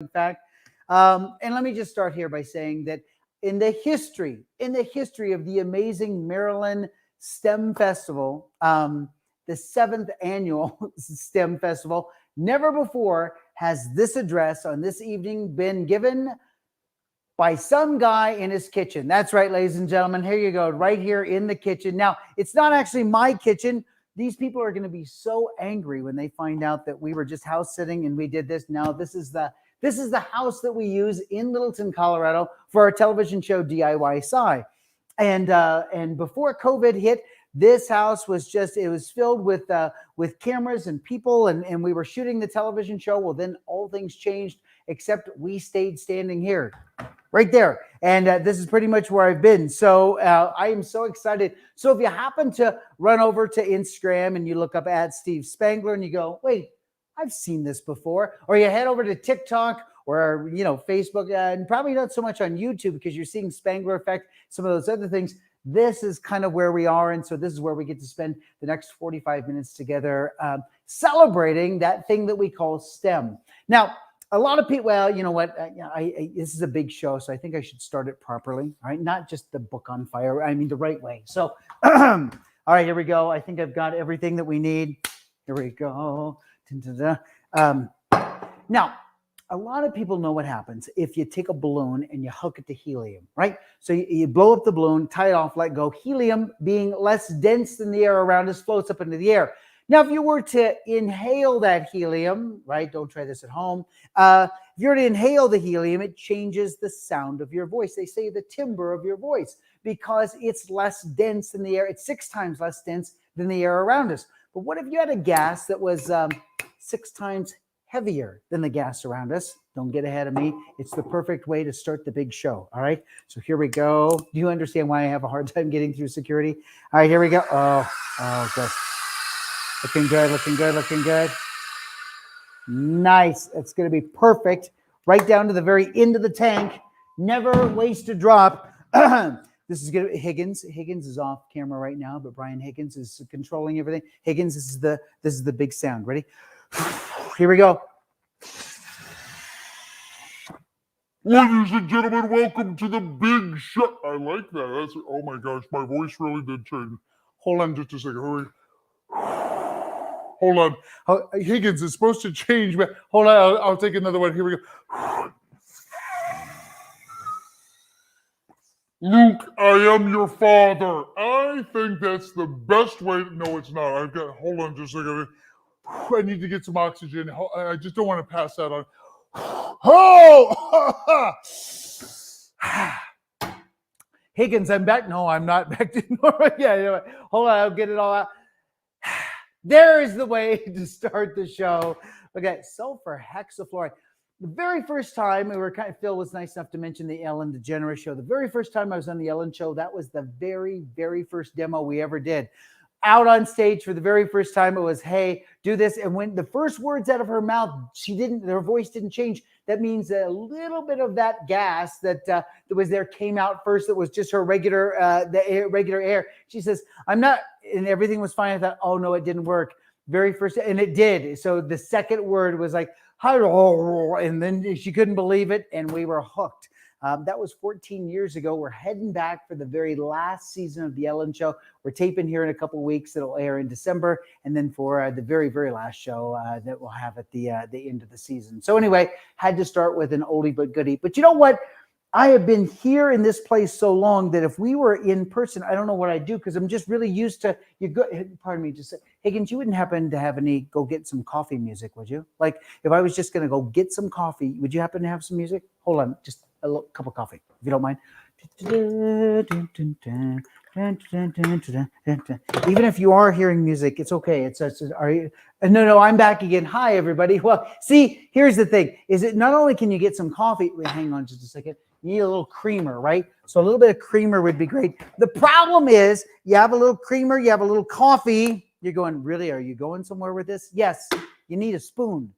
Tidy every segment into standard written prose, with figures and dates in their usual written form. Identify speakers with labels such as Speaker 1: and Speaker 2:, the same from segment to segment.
Speaker 1: in fact. And let me just start here by saying that in the history of the amazing Maryland STEM Festival, the seventh annual STEM Festival, never before has this address on this evening been given by some guy in his kitchen. That's right, ladies and gentlemen. Here you go, right here in the kitchen. Now, it's not actually my kitchen. These people are going to be so angry when they find out that we were just house sitting and we did this. Now, this is the house that we use in Littleton, Colorado for our television show DIY Sci. And before COVID hit, this house was filled with cameras and people, and we were shooting the television show. Well, then all things changed, except we stayed standing here, right there. And this is pretty much where I've been. So I am so excited. So if you happen to run over to Instagram and you look up at Steve Spangler and you go, wait, I've seen this before, or you head over to TikTok or Facebook, and probably not so much on YouTube because you're seeing Spangler Effect, some of those other things. This is kind of where we are, and so this is where we get to spend the next 45 minutes together celebrating that thing that we call STEM. Now, a lot of people, well, you know what? This is a big show, so I think I should start it properly, all right? Not just the book on fire, I mean the right way. So, all right, here we go. I think I've got everything that we need. Here we go. Now, a lot of people know what happens if you take a balloon and you hook it to helium, right? So you blow up the balloon, tie it off, let go. Helium, being less dense than the air around us, floats up into the air. Now, if you were to inhale that helium, right? Don't try this at home. If you were to inhale the helium, it changes the sound of your voice. They say the timbre of your voice because it's less dense than the air. It's 6 times less dense than the air around us. But what if you had a gas that was 6 times heavier than the gas around us? Don't get ahead of me. It's the perfect way to start the big show. All right. So here we go. Do you understand why I have a hard time getting through security? All right, here we go. Oh, good. Looking good, looking good, looking good. Nice. It's going to be perfect. Right down to the very end of the tank. Never waste a drop. This is good. Higgins is off camera right now, but Brian Higgins is controlling everything. Higgins, this is the big sound. Ready? Here we go.
Speaker 2: Ladies and gentlemen, welcome to the big show. I like that. Oh my gosh, my voice really did change. Hold on just a second. Hurry. Hold on. Higgins is supposed to change, but hold on. I'll take another one. Here we go. Luke, I am your father. I think that's the best way. No, it's not. Hold on just a second. I need to get some oxygen. I just don't want to pass out on. Oh!
Speaker 1: Higgins, I'm back. No, I'm not back to normal. Yeah, hold on. I'll get it all out. There is the way to start the show. Okay, sulfur hexafluoride. The very first time Phil was nice enough to mention the Ellen DeGeneres show. The very first time I was on the Ellen show, that was the very, very first demo we ever did. Out on stage for the very first time, it was, hey, do this. And when the first words out of her mouth, her voice didn't change. That means a little bit of that gas that was there came out first. That was just her regular air. She says, I'm not, and everything was fine. I thought, oh no, it didn't work. Very first, and it did. So the second word was like, and then she couldn't believe it, and we were hooked. That was 14 years ago. We're heading back for the very last season of the Ellen Show. We're taping here in a couple of weeks. It'll air in December, and then for the very, very last show that we'll have at the end of the season. So anyway, had to start with an oldie but goodie. But you know what? I have been here in this place so long that if we were in person, I don't know what I'd do because I'm just really used to pardon me, just Higgins, you wouldn't happen to have any go get some coffee music, would you? Like if I was just going to go get some coffee, would you happen to have some music? Hold on, just a little cup of coffee, if you don't mind. Even if you are hearing music, it's okay. Are you? No, I'm back again. Hi, everybody. Well, see, here's the thing: is it not only can you get some coffee? Wait, hang on just a second. You need a little creamer, right? So a little bit of creamer would be great. The problem is, you have a little creamer, you have a little coffee. You're going, really? Are you going somewhere with this? Yes. You need a spoon.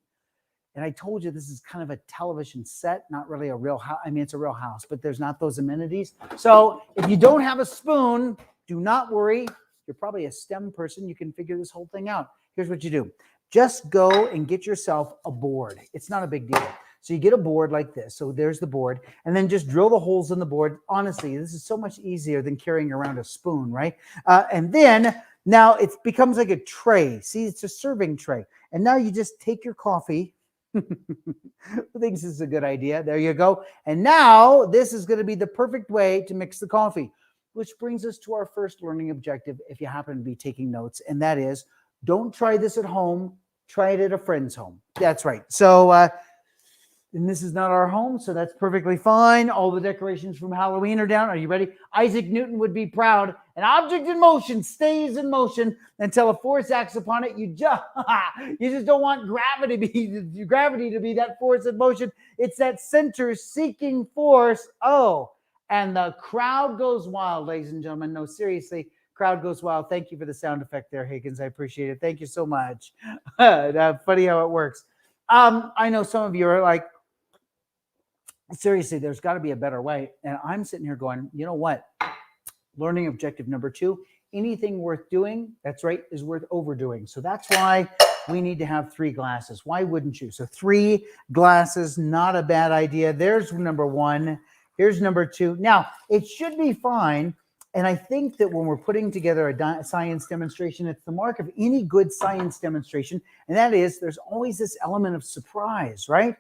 Speaker 1: And I told you this is kind of a television set, not really a real house. I mean, it's a real house, but there's not those amenities. So if you don't have a spoon, do not worry. You're probably a STEM person. You can figure this whole thing out. Here's what you do. Just go and get yourself a board. It's not a big deal. So you get a board like this. So there's the board, and then just drill the holes in the board. Honestly, this is so much easier than carrying around a spoon, right? And then now it becomes like a tray. See, it's a serving tray. And now you just take your coffee. Who thinks this is a good idea? There you go. And now this is going to be the perfect way to mix the coffee, which brings us to our first learning objective if you happen to be taking notes, and that is don't try this at home. Try it at a friend's home. That's right. So, and this is not our home, so that's perfectly fine. All the decorations from Halloween are down. Are you ready? Isaac Newton would be proud. An object in motion stays in motion until a force acts upon it. You just don't want gravity to be that force in motion. It's that center-seeking force. Oh, and the crowd goes wild, ladies and gentlemen. No, seriously, crowd goes wild. Thank you for the sound effect there, Higgins. I appreciate it. Thank you so much. Funny how it works. I know some of you are like, seriously, there's got to be a better way. And I'm sitting here going, you know what? Learning objective number 2, anything worth doing, that's right, is worth overdoing. So that's why we need to have 3 glasses. Why wouldn't you? So 3 glasses, not a bad idea. There's number 1. Here's number 2. Now, it should be fine. And I think that when we're putting together a science demonstration, it's the mark of any good science demonstration. And that is, there's always this element of surprise, right?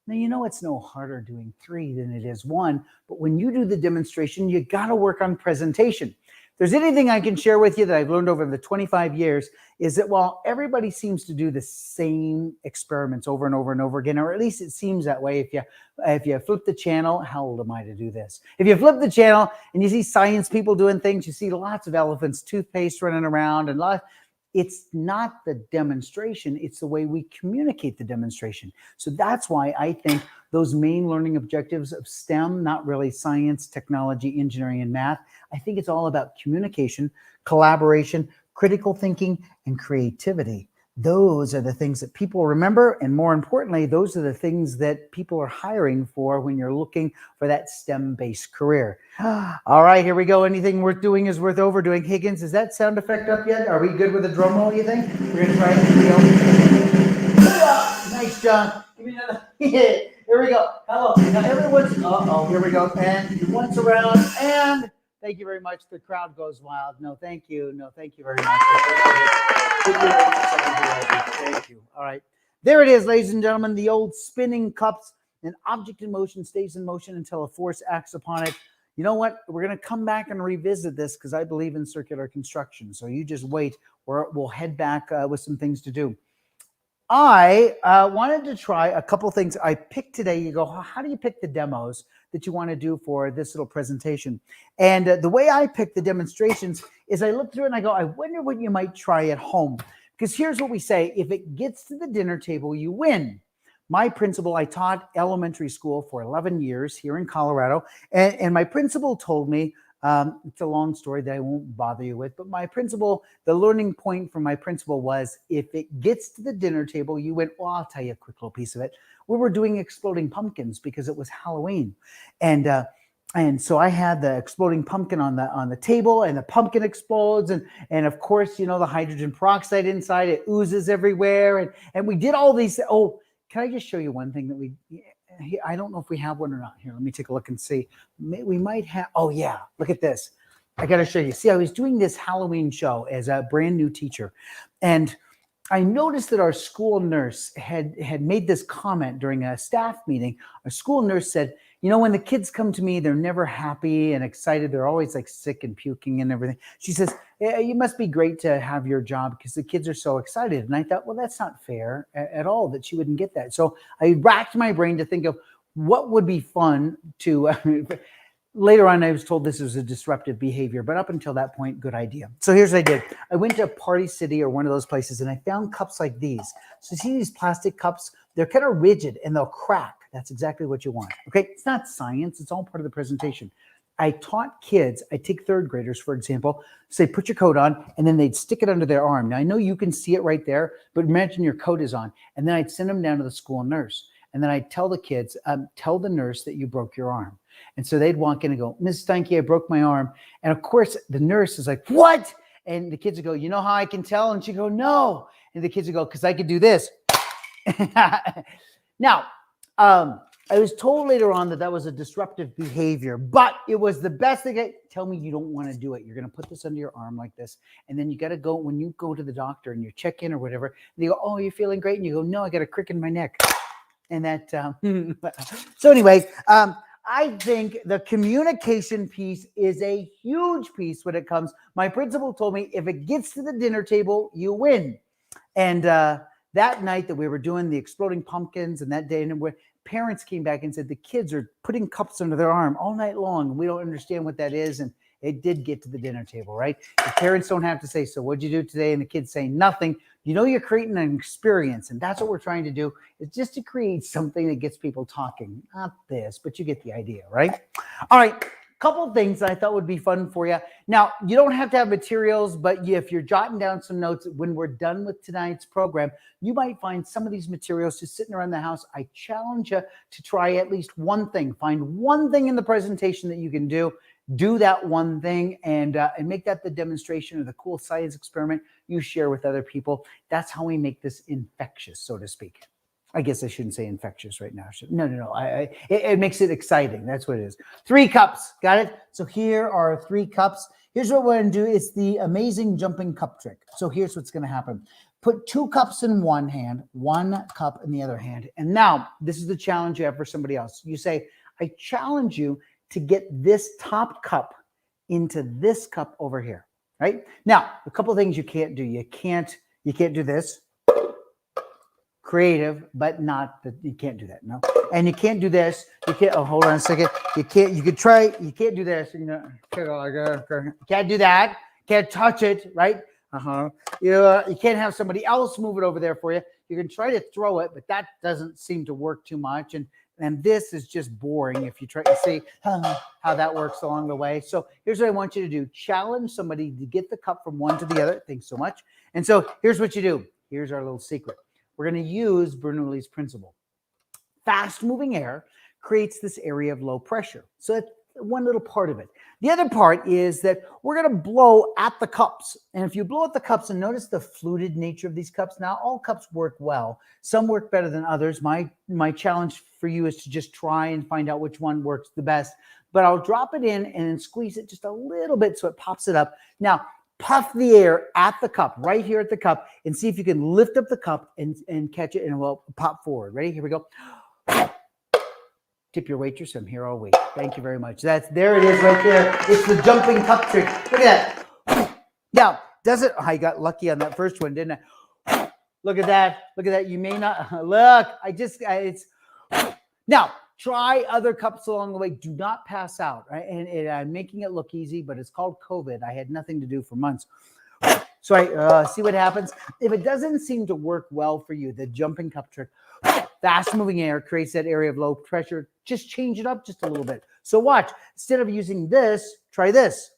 Speaker 1: Now, you know, it's no harder doing 3 than it is 1. But when you do the demonstration, you got to work on presentation. If there's anything I can share with you that I've learned over the 25 years is that while everybody seems to do the same experiments over and over and over again, or at least it seems that way if you flip the channel, how old am I to do this? If you flip the channel and you see science people doing things, you see lots of elephants, toothpaste running around, and it's not the demonstration, it's the way we communicate the demonstration. So that's why I think those main learning objectives of STEM, not really science, technology, engineering, and math, I think it's all about communication, collaboration, critical thinking, and creativity. Those are the things that people remember, and more importantly, those are the things that people are hiring for when you're looking for that STEM-based career. All right, here we go. Anything worth doing is worth overdoing. Higgins, is that sound effect up yet? Are we good with the drum roll, you think? We're going to try it. Here we go. Nice, John. Give me another. Here we go. Hello. Now everyone's, here we go. And once around, and thank you very much. The crowd goes wild. No, thank you. No, thank you very much. Thank you. All right. There it is, ladies and gentlemen. The old spinning cups. An object in motion stays in motion until a force acts upon it. You know what? We're going to come back and revisit this because I believe in circular construction. So you just wait. We'll head back with some things to do. I wanted to try a couple things I picked today. You go, how do you pick the demos that you want to do for this little presentation? And the way I pick the demonstrations is I look through it and I go, I wonder what you might try at home. Because here's what we say, if it gets to the dinner table, you win. My principal, I taught elementary school for 11 years here in Colorado. And my principal told me, it's a long story that I won't bother you with, but my principal, the learning point from my principal was, if it gets to the dinner table, you win. Well, I'll tell you a quick little piece of it. We were doing exploding pumpkins because it was Halloween. And so I had the exploding pumpkin on the table, and the pumpkin explodes. And of course, you know, the hydrogen peroxide inside, it oozes everywhere. And we did all these. Oh, can I just show you one thing that I don't know if we have one or not. Here, let me take a look and see. We might have. Oh, yeah. Look at this. I got to show you. See, I was doing this Halloween show as a brand new teacher. And I noticed that our school nurse had made this comment during a staff meeting. Our school nurse said, you know, when the kids come to me, they're never happy and excited. They're always like sick and puking and everything. She says, you must be great to have your job because the kids are so excited. And I thought, well, that's not fair at all that she wouldn't get that. So I racked my brain to think of what would be fun to later on, I was told this was a disruptive behavior, but up until that point, good idea. So here's what I did. I went to Party City or one of those places, and I found cups like these. So see these plastic cups? They're kind of rigid, and they'll crack. That's exactly what you want. Okay, it's not science. It's all part of the presentation. I taught kids, I take third graders, for example, say, put your coat on, and then they'd stick it under their arm. Now, I know you can see it right there, but imagine your coat is on. And then I'd send them down to the school nurse. And then I'd tell the kids, tell the nurse that you broke your arm. And so they'd walk in and go, Ms. Steinke, I broke my arm. And of course, the nurse is like, what? And the kids would go, you know how I can tell? And she'd go, no. And the kids would go, because I could do this. Now, I was told later on that was a disruptive behavior, but it was the best thing. Tell me you don't want to do it. You're going to put this under your arm like this. And then you got to go, when you go to the doctor and you check in or whatever, they go, oh, you're feeling great. And you go, no, I got a crick in my neck. And that, so anyway, I think the communication piece is a huge piece when it comes. My principal told me if it gets to the dinner table, you win. And that night that we were doing the exploding pumpkins and that day, and parents came back and said the kids are putting cups under their arm all night long. And we don't understand what that is. And it did get to the dinner table, right? The parents don't have to say, so what'd you do today? And the kids say nothing. You know, you're creating an experience. And that's what we're trying to do, is just to create something that gets people talking. Not this, but you get the idea, right? All right. Couple of things that I thought would be fun for you. Now, you don't have to have materials, but if you're jotting down some notes, when we're done with tonight's program, you might find some of these materials just sitting around the house. I challenge you to try at least one thing. Find one thing in the presentation that you can do. Do that one thing and make that the demonstration or the cool science experiment you share with other people. That's how we make this infectious, so to speak. I guess I shouldn't say infectious right now. No. It makes it exciting. That's what it is. 3 cups. Got it? So here are 3 cups. Here's what we're going to do. It's the amazing jumping cup trick. So here's what's going to happen. Put 2 cups in one hand, 1 cup in the other hand. And now this is the challenge you have for somebody else. You say, I challenge you to get this top cup into this cup over here, right? Now, a couple of things you can't do. You can't do this. Creative, but not that you can't do that. No. And you can't do this. You can't, oh, hold on a second. You could try, you can't do this. You can't do that. Can't touch it, right? You can't have somebody else move it over there for you. You can try to throw it, but that doesn't seem to work too much. And this is just boring if you try to see how that works along the way. So here's what I want you to do. Challenge somebody to get the cup from one to the other. Thanks so much. And so here's what you do. Here's our little secret. We're going to use Bernoulli's principle. Fast moving air creates this area of low pressure. So that's one little part of it. The other part is that we're going to blow at the cups. And if you blow at the cups, and notice the fluted nature of these cups. Now, all cups work well. Some work better than others. My challenge for you is to just try and find out which one works the best. But I'll drop it in and then squeeze it just a little bit so it pops it up. Now, puff the air at the cup, right here at the cup, and see if you can lift up the cup and catch it, and it will pop forward. Ready? Here we go. Tip your waitress. I'm here all week. Thank you very much. There it is right there. It's the jumping cup trick. Look at that. Now, does it? I got lucky on that first one, didn't I? Look at that. Look at that. You may not look. It's now. Try other cups along the way. Do not pass out. Right? And I'm making it look easy, but it's called COVID. I had nothing to do for months. So I see what happens. If it doesn't seem to work well for you, the jumping cup trick, fast moving air creates that area of low pressure. Just change it up just a little bit. So watch. Instead of using this, try this.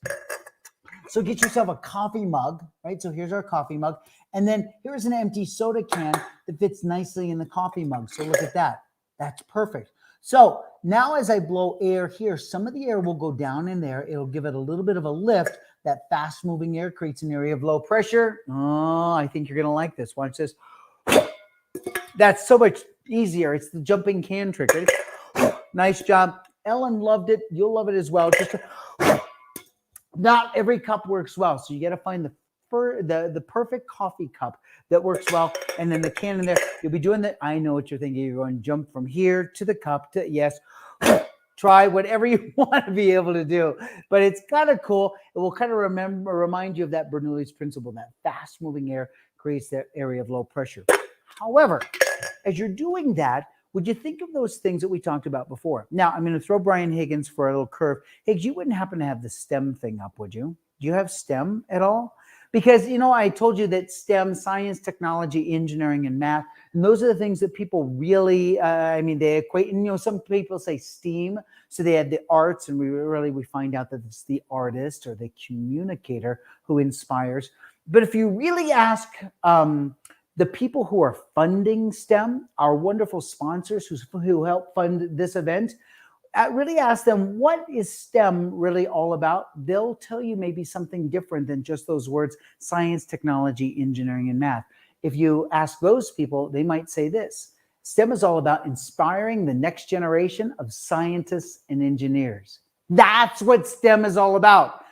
Speaker 1: So get yourself a coffee mug, right? So here's our coffee mug. And then here's an empty soda can that fits nicely in the coffee mug. So look at that. That's perfect. So now as I blow air here, some of the air will go down in there. It'll give it a little bit of a lift. That fast moving air creates an area of low pressure. Oh, I think you're going to like this. Watch this. That's so much easier. It's the jumping can trick. Ready? Nice job. Ellen loved it. You'll love it as well. Just not every cup works well. So you got to find the perfect coffee cup that works well, and then the can in there. You'll be doing that. I know what you're thinking. You're going to jump from here to the cup to yes. Try whatever you want to be able to do, but it's kind of cool. It will kind of remind you of that Bernoulli's principle. That fast moving air creates that area of low pressure. However, as you're doing that, would you think of those things that we talked about before? Now, I'm going to throw Brian Higgins for a little curve. Higgs, you wouldn't happen to have the STEM thing up, would you? Do you have STEM at all? Because, I told you that STEM, science, technology, engineering, and math, and those are the things that people really, they equate. And, some people say STEAM, so they had the arts, and we find out that it's the artist or the communicator who inspires. But if you really ask the people who are funding STEM, our wonderful sponsors who help fund this event, really ask them, what is STEM really all about? They'll tell you maybe something different than just those words, science, technology, engineering, and math. If you ask those people, they might say this. STEM is all about inspiring the next generation of scientists and engineers. That's what STEM is all about.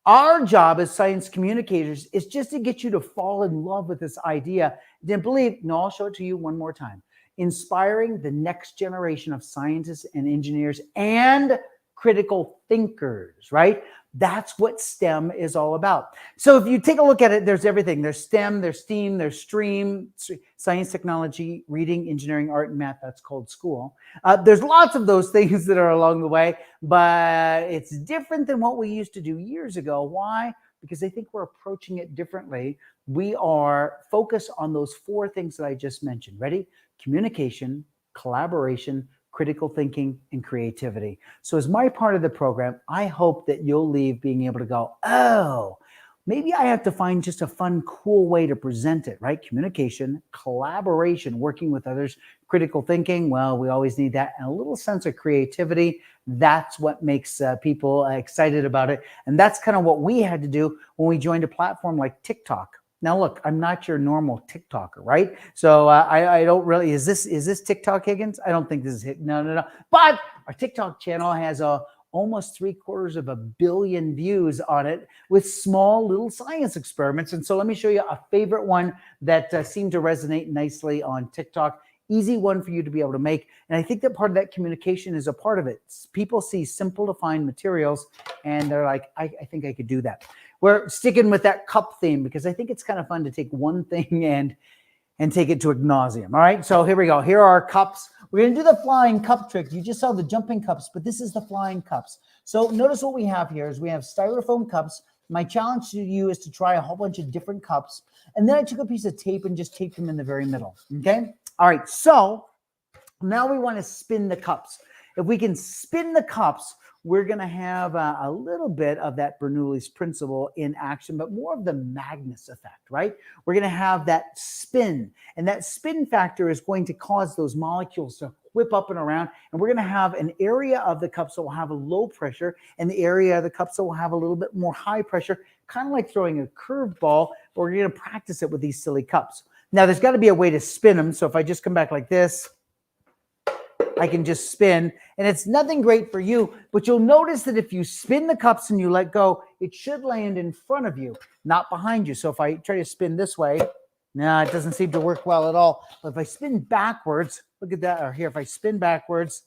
Speaker 1: Our job as science communicators is just to get you to fall in love with this idea. Then believe, no, I'll show it to you one more time. Inspiring the next generation of scientists and engineers and critical thinkers, right? That's what STEM is all about. So if you take a look at it, there's everything. There's STEM, there's STEAM, there's STREAM, science, technology, reading, engineering, art, and math. That's called school. There's lots of those things that are along the way, but it's different than what we used to do years ago. Why? Because I think we're approaching it differently. We are focused on those 4 things that I just mentioned. Ready? Communication, collaboration, critical thinking, and creativity. So as my part of the program, I hope that you'll leave being able to go, oh, maybe I have to find just a fun, cool way to present it, right? Communication, collaboration, working with others, critical thinking. Well, we always need that. And a little sense of creativity. That's what makes people excited about it. And that's kind of what we had to do when we joined a platform like TikTok. Now, look, I'm not your normal TikToker, right? So I don't really, is this TikTok, Higgins? I don't think this is, no. But our TikTok channel has almost 750 million views on it with small little science experiments. And so let me show you a favorite one that seemed to resonate nicely on TikTok. Easy one for you to be able to make. And I think that part of that communication is a part of it. People see simple to find materials and they're like, I think I could do that. We're sticking with that cup theme because I think it's kind of fun to take one thing and take it to ad nauseum. All right, so here we go. Here are our cups. We're going to do the flying cup trick. You just saw the jumping cups, but this is the flying cups. So notice what we have here is we have styrofoam cups. My challenge to you is to try a whole bunch of different cups. And then I took a piece of tape and just taped them in the very middle. Okay, all right, so now we want to spin the cups. If we can spin the cups, we're going to have a little bit of that Bernoulli's principle in action, but more of the Magnus effect, right? We're going to have that spin, and that spin factor is going to cause those molecules to whip up and around, and we're going to have an area of the cups that will have a low pressure and the area of the cups that will have a little bit more high pressure, kind of like throwing a curveball, but we're going to practice it with these silly cups. Now, there's got to be a way to spin them, so if I just come back like this, I can just spin, and it's nothing great for you, but you'll notice that if you spin the cups and you let go, it should land in front of you, not behind you. So if I try to spin this way, no, it doesn't seem to work well at all. But if I spin backwards, look at that, or here, if I spin backwards,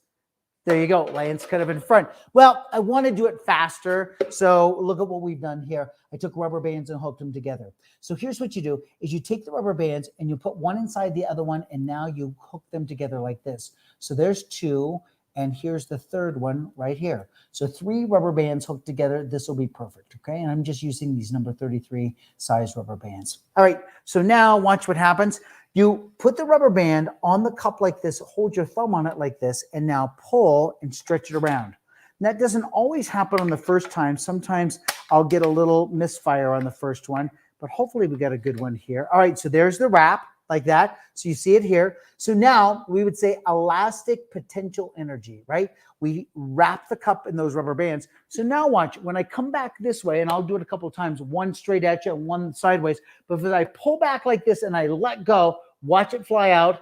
Speaker 1: there you go, lands kind of in front. Well, I want to do it faster, so look at what we've done here. I took rubber bands and hooked them together. So here's what you do, is you take the rubber bands and you put one inside the other one, and now you hook them together like this. So there's 2, and here's the third one right here. So 3 rubber bands hooked together, this will be perfect, okay? And I'm just using these number 33 size rubber bands. All right, so now watch what happens. You put the rubber band on the cup like this, hold your thumb on it like this, and now pull and stretch it around. And that doesn't always happen on the first time. Sometimes I'll get a little misfire on the first one, but hopefully we got a good one here. All right, so there's the wrap like that. So you see it here. So now we would say elastic potential energy, right? We wrap the cup in those rubber bands. So now watch, when I come back this way, and I'll do it a couple of times, one straight at you and one sideways, but if I pull back like this and I let go, watch it fly out.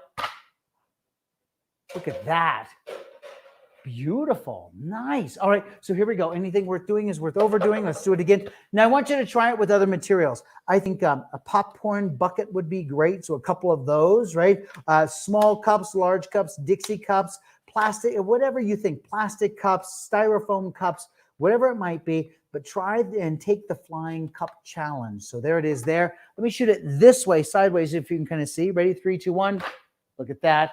Speaker 1: Look at that. Beautiful. Nice. All right. So here we go. Anything worth doing is worth overdoing. Let's do it again. Now I want you to try it with other materials. I think a popcorn bucket would be great. So a couple of those, right? Small cups, large cups, Dixie cups, plastic, whatever you think, plastic cups, styrofoam cups, whatever it might be, but try and take the flying cup challenge. So there it is there. Let me shoot it this way, sideways, if you can kind of see. Ready? 3, 2, 1. Look at that.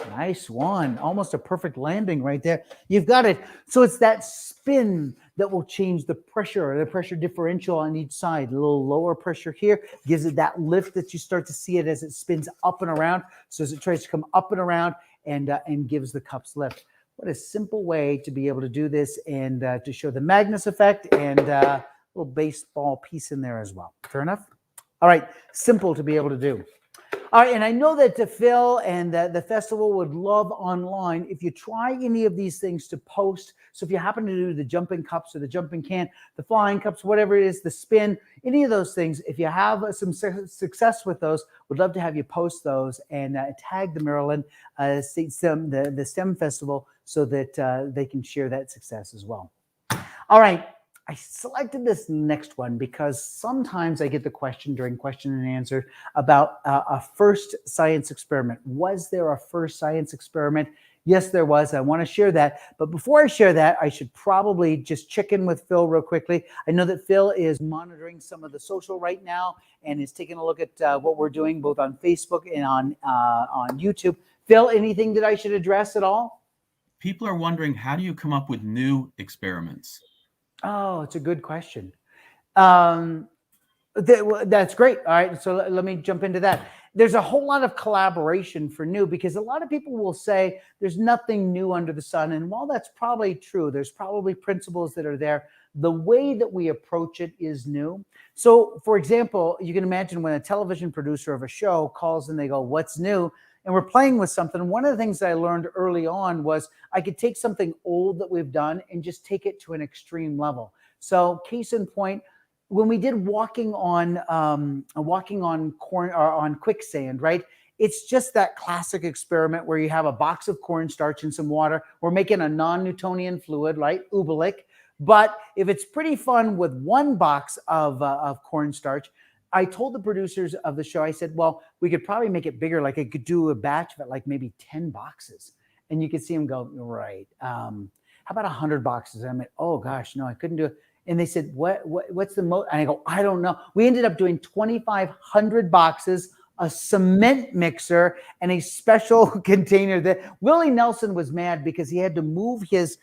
Speaker 1: Nice one. Almost a perfect landing right there. You've got it. So it's that spin that will change the pressure differential on each side. A little lower pressure here gives it that lift that you start to see it as it spins up and around. So as it tries to come up and around and gives the cups lift. What a simple way to be able to do this and to show the Magnus effect and a little baseball piece in there as well. Fair enough? All right. Simple to be able to do. All right, and I know that Phil and the festival would love online if you try any of these things to post. So if you happen to do the jumping cups or the jumping can, the flying cups, whatever it is, the spin, any of those things, if you have some success with those, would love to have you post those and tag the Maryland STEM, the STEM Festival, so that they can share that success as well. All right. I selected this next one because sometimes I get the question during question and answer about a first science experiment. Was there a first science experiment? Yes, there was. I want to share that. But before I share that, I should probably just check in with Phil real quickly. I know that Phil is monitoring some of the social right now and is taking a look at what we're doing both on Facebook and on YouTube. Phil, anything that I should address at all?
Speaker 3: People are wondering, how do you come up with new experiments?
Speaker 1: Oh, it's a good question. That's great. All right. So let me jump into that. There's a whole lot of collaboration for new because a lot of people will say there's nothing new under the sun. And while that's probably true, there's probably principles that are there. The way that we approach it is new. So, for example, you can imagine when a television producer of a show calls and they go, "What's new?" And we're playing with something. One of the things that I learned early on was I could take something old that we've done and just take it to an extreme level. So, case in point, when we did walking on corn or on quicksand, right? It's just that classic experiment where you have a box of cornstarch and some water. We're making a non-Newtonian fluid, right? Ubalik. But if it's pretty fun with one box of cornstarch, I told the producers of the show, I said, well, we could probably make it bigger. Like I could do a batch of it, like maybe 10 boxes. And you could see them go, right. How about 100 boxes? And I mean, oh gosh, no, I couldn't do it. And they said, what's the most? And I go, I don't know. We ended up doing 2,500 boxes, a cement mixer, and a special container that Willie Nelson was mad because he had to move his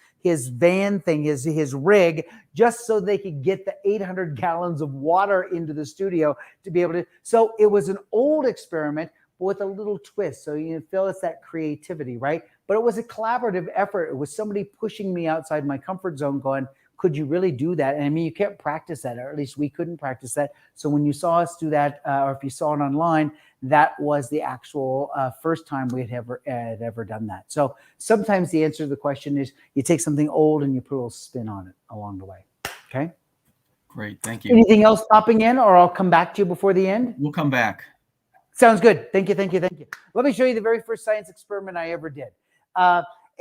Speaker 1: van thing, his rig, just so they could get the 800 gallons of water into the studio to be able to. So it was an old experiment, but with a little twist. So you feel it's that creativity, right? But it was a collaborative effort. It was somebody pushing me outside my comfort zone going, could you really do that? And I mean, you can't practice that, or at least we couldn't practice that. So when you saw us do that, or if you saw it online, that was the actual first time we had ever done that. So sometimes the answer to the question is you take something old and you put a little spin on it along the way. Okay.
Speaker 3: Great. Thank you.
Speaker 1: Anything else popping in, or I'll come back to you before the end?
Speaker 3: We'll come back.
Speaker 1: Sounds good. Thank you. Let me show you the very first science experiment I ever did.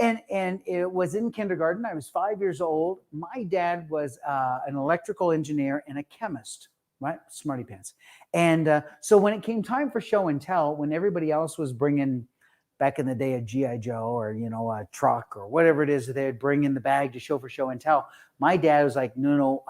Speaker 1: And it was in kindergarten. I was 5 years old. My dad was an electrical engineer and a chemist, right? Smarty pants. And so when it came time for show and tell, when everybody else was bringing, back in the day, a G.I. Joe or, a truck or whatever it is that they'd bring in the bag to show for show and tell, my dad was like, no,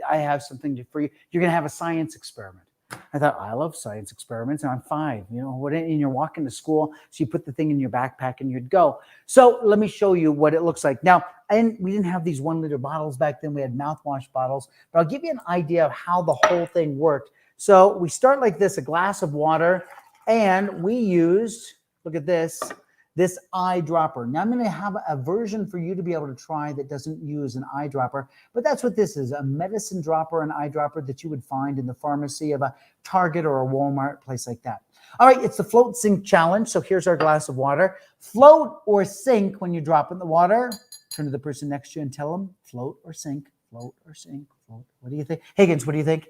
Speaker 1: I have something for you. You're going to have a science experiment. I thought, I love science experiments, and I'm 5. And you're walking to school, so you put the thing in your backpack and you'd go. So let me show you what it looks like. Now, we didn't have these 1-liter bottles back then. We had mouthwash bottles, but I'll give you an idea of how the whole thing worked. So we start like this, a glass of water, and we used, look at this eyedropper. Now I'm going to have a version for you to be able to try that doesn't use an eyedropper, but that's what this is, a medicine dropper, an eyedropper that you would find in the pharmacy of a Target or a Walmart, place like that. All right, it's the float sink challenge. So here's our glass of water. Float or sink when you drop in the water. Turn to the person next to you and tell them, float or sink, float or sink, float. What do you think? Higgins, what do you think?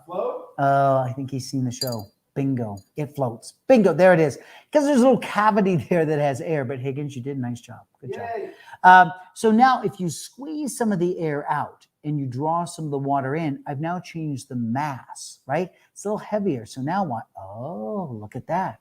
Speaker 4: Float?
Speaker 1: Oh, I think he's seen the show. Bingo. It floats. Bingo. There it is. Because there's a little cavity there that has air. But Higgins, you did a nice job. Good job. So now if you squeeze some of the air out and you draw some of the water in, I've now changed the mass, right? It's a little heavier. So now what? Oh, look at that.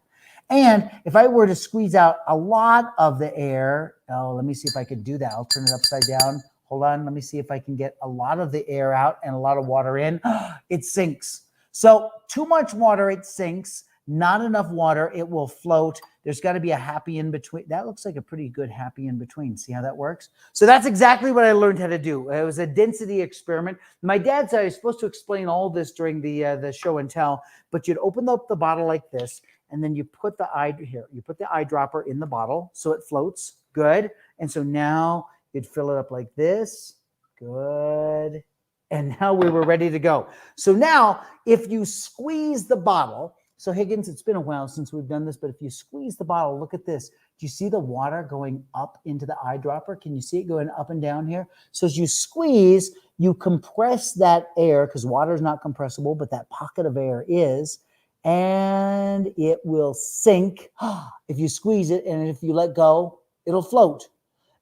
Speaker 1: And if I were to squeeze out a lot of the air, let me see if I could do that. I'll turn it upside down. Hold on. Let me see if I can get a lot of the air out and a lot of water in. It sinks. So too much water, it sinks. Not enough water, it will float. There's got to be a happy in between. That looks like a pretty good happy in between. See how that works? So that's exactly what I learned how to do. It was a density experiment. My dad said I was supposed to explain all this during the show and tell, but you'd open up the bottle like this, and then you put the eyedropper in the bottle so it floats. Good. And so now you'd fill it up like this. Good. And now we were ready to go. So now if you squeeze the bottle, So Higgins, it's been a while since we've done this, but if you squeeze the bottle, look at this. Do you see the water going up into the eyedropper? Can you see it going up and down here? So as you squeeze, you compress that air, because water is not compressible, but that pocket of air is, and it will sink if you squeeze it, and if you let go, it'll float.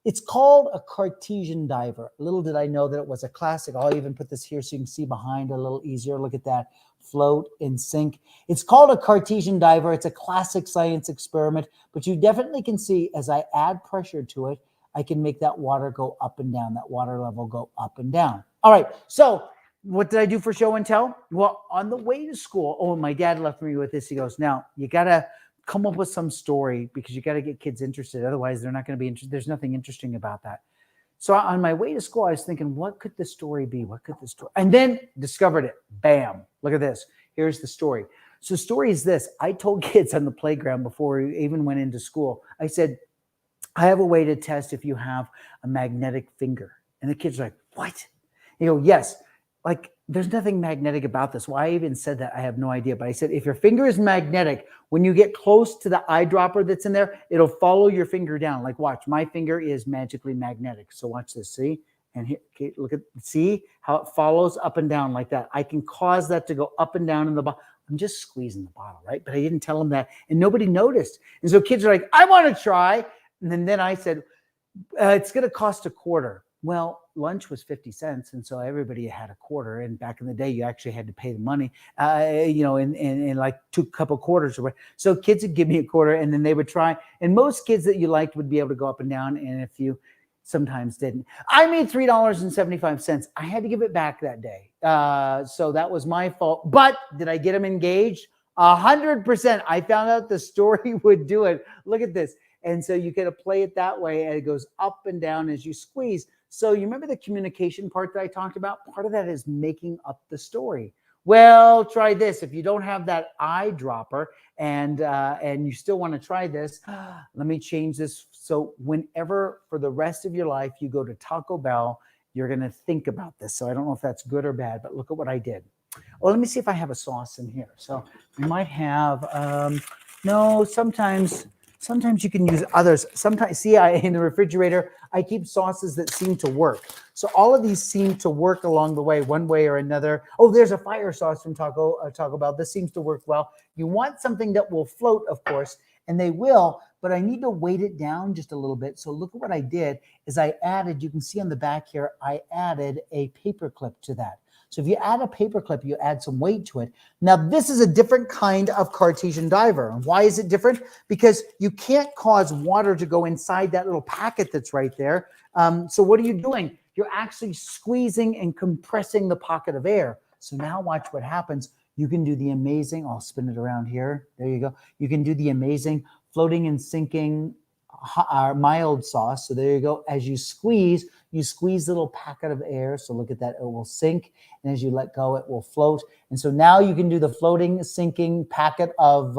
Speaker 1: It's called a Cartesian diver. Little did I know that it was a classic. I'll even put this here so you can see behind a little easier. Look at that. Float and sink. It's called a Cartesian diver. It's a classic science experiment, but you definitely can see as I add pressure to it, I can make that water go up and down, that water level go up and down. All right, so what did I do for show and tell? Well, on the way to school, my dad left me with this. He goes, now you got to come up with some story because you got to get kids interested. Otherwise, they're not going to be interested. There's nothing interesting about that. So on my way to school, I was thinking, what could the story be? What could the story? And then discovered it. Bam. Look at this. Here's the story. So the story is this. I told kids on the playground before we even went into school, I said, I have a way to test if you have a magnetic finger. And the kids are like, what? You go, yes. Like, there's nothing magnetic about this. Why I even said that, I have no idea. But I said, if your finger is magnetic, when you get close to the eyedropper that's in there, it'll follow your finger down. Like, watch, my finger is magically magnetic. So watch this, see? And here, okay, look at, see how it follows up and down like that. I can cause that to go up and down in the bottle. I'm just squeezing the bottle, right? But I didn't tell them that, and nobody noticed. And so kids are like, I want to try. And then I said, it's going to cost $0.25. Well, lunch was 50 cents. And so everybody had $0.25. And back in the day, you actually had to pay the money, in like two couple quarters. So kids would give me $0.25 and then they would try. And most kids that you liked would be able to go up and down. And if you sometimes didn't, I made $3.75. I had to give it back that day. So that was my fault. But did I get them engaged? 100%. I found out the story would do it. Look at this. And so you can play it that way, and it goes up and down as you squeeze. So you remember the communication part that I talked about? Part of that is making up the story. Well, try this. If you don't have that eyedropper and you still want to try this, let me change this. So whenever for the rest of your life you go to Taco Bell, you're going to think about this. So I don't know if that's good or bad, but look at what I did. Well, let me see if I have a sauce in here. So we might have, no, sometimes you can use others. Sometimes, see, in the refrigerator, I keep sauces that seem to work. So all of these seem to work along the way, one way or another. Oh, there's a fire sauce from Taco Bell. This seems to work well. You want something that will float, of course, and they will, but I need to weight it down just a little bit. So look at what I did is I added, you can see on the back here, I added a paper clip to that. So if you add a paper clip, you add some weight to it. Now, this is a different kind of Cartesian diver. And why is it different? Because you can't cause water to go inside that little packet that's right there. So what are you doing? You're actually squeezing and compressing the pocket of air. So now watch what happens. You can do the amazing, I'll spin it around here. There you go. You can do the amazing floating and sinking mild sauce. So there you go. As you squeeze the little packet of air. So look at that. It will sink. And as you let go, it will float. And so now you can do the floating, sinking packet of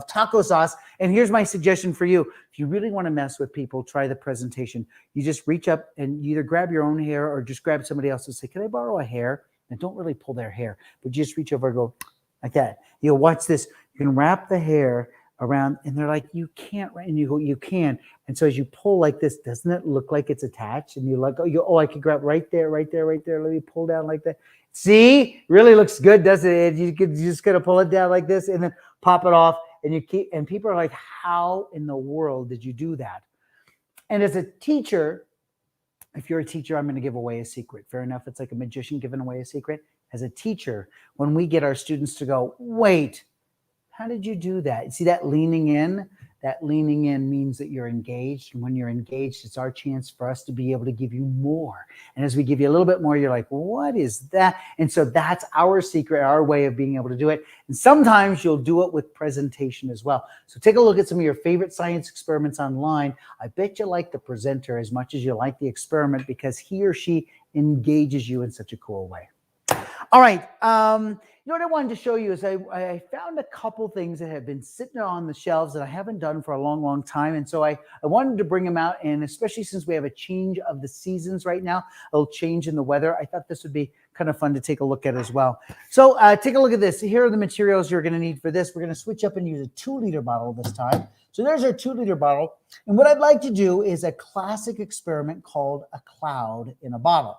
Speaker 1: taco sauce. And here's my suggestion for you. If you really want to mess with people, try the presentation. You just reach up and you either grab your own hair or just grab somebody else and say, can I borrow a hair? And don't really pull their hair, but just reach over and go like that. You'll watch this. You can wrap the hair around, and they're like, you can't, right? And you go, you can. And so as you pull like this, doesn't it look like it's attached? And you let go, you go, oh, I could grab right there, right there, right there. Let me pull down like that. See, really looks good, doesn't it? You just gotta pull it down like this and then pop it off. And you keep, and people are like, how in the world did you do that? And as a teacher, if you're a teacher, I'm going to give away a secret. Fair enough. It's like a magician giving away a secret. As a teacher, when we get our students to go, wait, how did you do that? You see that leaning in? That leaning in means that you're engaged. And when you're engaged, it's our chance for us to be able to give you more. And as we give you a little bit more, you're like, what is that? And so that's our secret, our way of being able to do it. And sometimes you'll do it with presentation as well. So take a look at some of your favorite science experiments online. I bet you like the presenter as much as you like the experiment because he or she engages you in such a cool way. All right. You know what I wanted to show you is I found a couple things that have been sitting on the shelves that I haven't done for a long, long time. And so I wanted to bring them out. And especially since we have a change of the seasons right now, a little change in the weather, I thought this would be kind of fun to take a look at as well. So take a look at this. Here are the materials you're going to need for this. We're going to switch up and use a 2-liter bottle this time. So there's our 2-liter bottle. And what I'd like to do is a classic experiment called a cloud in a bottle.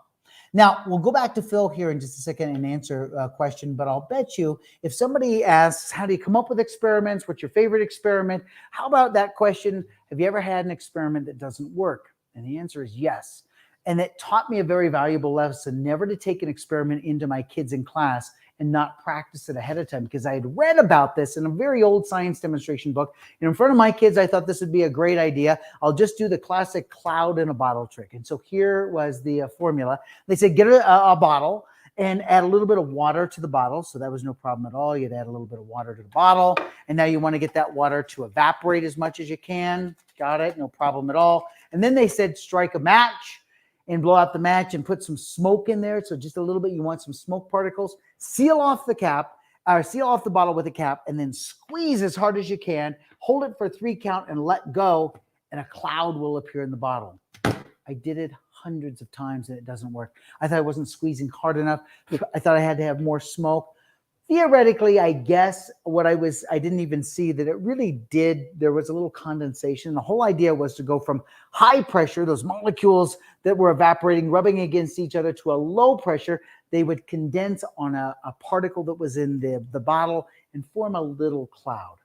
Speaker 1: Now, we'll go back to Phil here in just a second and answer a question, but I'll bet you if somebody asks, how do you come up with experiments? What's your favorite experiment? How about that question? Have you ever had an experiment that doesn't work? And the answer is yes. And it taught me a very valuable lesson, never to take an experiment into my kids in class and not practice it ahead of time, because I had read about this in a very old science demonstration book. And in front of my kids, I thought this would be a great idea. I'll just do the classic cloud in a bottle trick. And so here was the formula. They said, get a bottle and add a little bit of water to the bottle. So that was no problem at all. You'd add a little bit of water to the bottle. And now you want to get that water to evaporate as much as you can. Got it? No problem at all. And then they said, strike a match and blow out the match and put some smoke in there. So just a little bit, you want some smoke particles. Seal off the cap, or seal off the bottle with a cap, and then squeeze as hard as you can. Hold it for 3 count and let go, and a cloud will appear in the bottle. I did it hundreds of times and it doesn't work. I thought I wasn't squeezing hard enough. I thought I had to have more smoke. Theoretically, I guess I didn't even see that it really did. There was a little condensation. The whole idea was to go from high pressure, those molecules that were evaporating, rubbing against each other, to a low pressure. They would condense on a particle that was in the bottle and form a little cloud.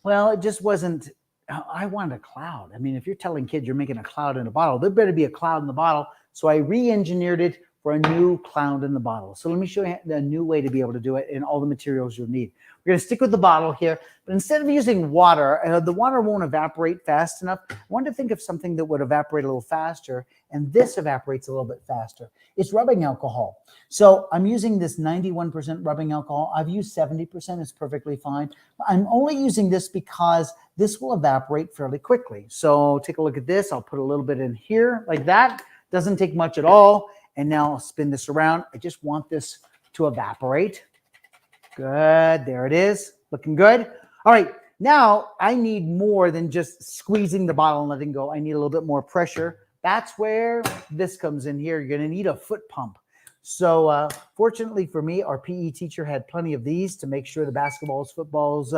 Speaker 1: Well, it just wasn't. I wanted a cloud. I mean, if you're telling kids you're making a cloud in a bottle, there better be a cloud in the bottle. So I re-engineered it for a new cloud in the bottle. So let me show you a new way to be able to do it and all the materials you'll need. We're going to stick with the bottle here, but instead of using water, the water won't evaporate fast enough. I wanted to think of something that would evaporate a little faster, and this evaporates a little bit faster. It's rubbing alcohol. So I'm using this 91% rubbing alcohol. I've used 70%. It's perfectly fine. I'm only using this because this will evaporate fairly quickly. So take a look at this. I'll put a little bit in here like that. Doesn't take much at all. And now I'll spin this around. I just want this to evaporate. Good. There it is. Looking good. All right. Now I need more than just squeezing the bottle and letting go. I need a little bit more pressure. That's where this comes in here. You're going to need a foot pump. So fortunately for me, our PE teacher had plenty of these to make sure the basketballs, footballs,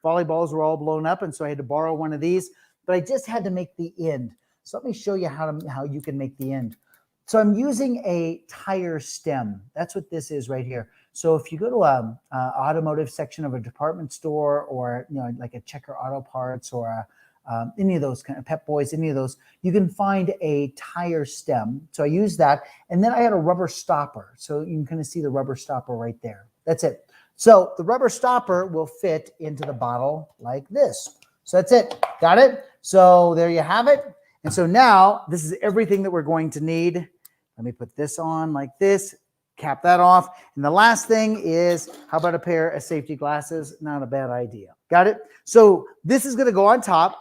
Speaker 1: volleyballs were all blown up. And so I had to borrow one of these. But I just had to make the end. So let me show you how you can make the end. So I'm using a tire stem. That's what this is right here. So if you go to a automotive section of a department store, or like a Checker Auto Parts, or any of those kind of Pep Boys, any of those, you can find a tire stem. So I use that, and then I had a rubber stopper. So you can kind of see the rubber stopper right there. That's it. So the rubber stopper will fit into the bottle like this. So that's it. Got it? So there you have it. And so now this is everything that we're going to need. Let me put this on like this, cap that off. And the last thing is, how about a pair of safety glasses? Not a bad idea. Got it? So this is going to go on top,